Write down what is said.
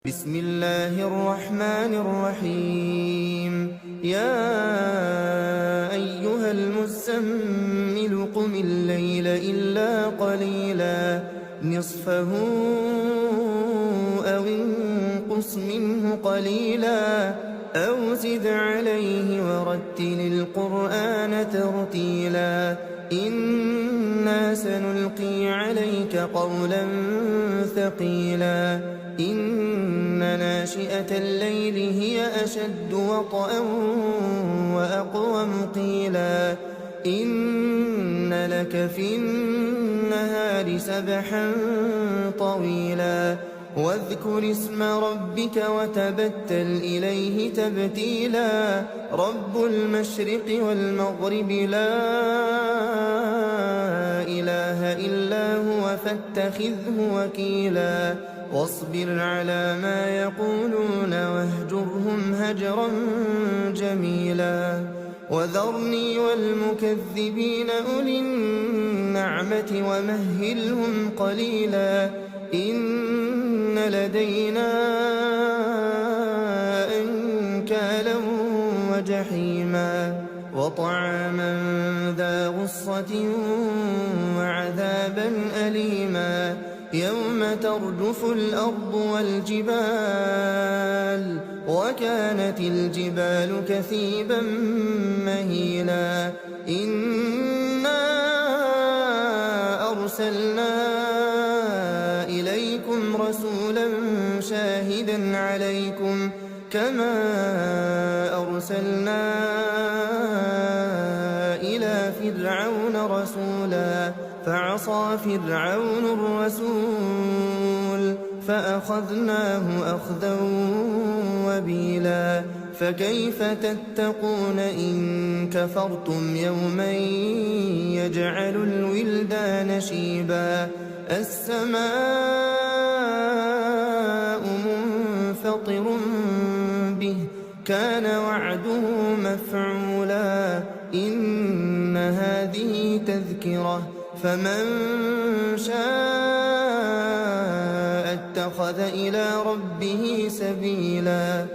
بسم الله الرحمن الرحيم يا أيها المزمل قم الليل إلا قليلا نصفه أو انقص منه قليلا أو زد عليه ورتل القرآن ترتيلا إنا سنلقي عليك قولا ثقيلا إن ناشئة الليل هي أشد وطئا وأقوم قيلا إن لك في النهار سبحا طويلا واذكر اسم ربك وتبتل إليه تبتيلا رب المشرق والمغرب لا إله إلا هو فاتخذه وكيلا واصبر على ما يقولون واهجرهم هجرا جميلا وذرني والمكذبين أولي النعمة ومهلهم قليلا إن لدينا أنكالا وجحيما وطعاما ذا غصة وعذابا أليما يوم ترجف الأرض والجبال وكانت الجبال كثيبا مهيلا إنا أرسلنا إليكم رسولا شاهدا عليكم كما أرسلنا إلى فرعون رسولا فعصى فرعون الرسول فأخذناه أخذا وبيلا فكيف تتقون إن كفرتم يوما يجعل الولدان شيبا السماء منفطر به كان وعده مفعولا إن هذه تذكرة فمن شاء اتخذ إلى ربه سبيلا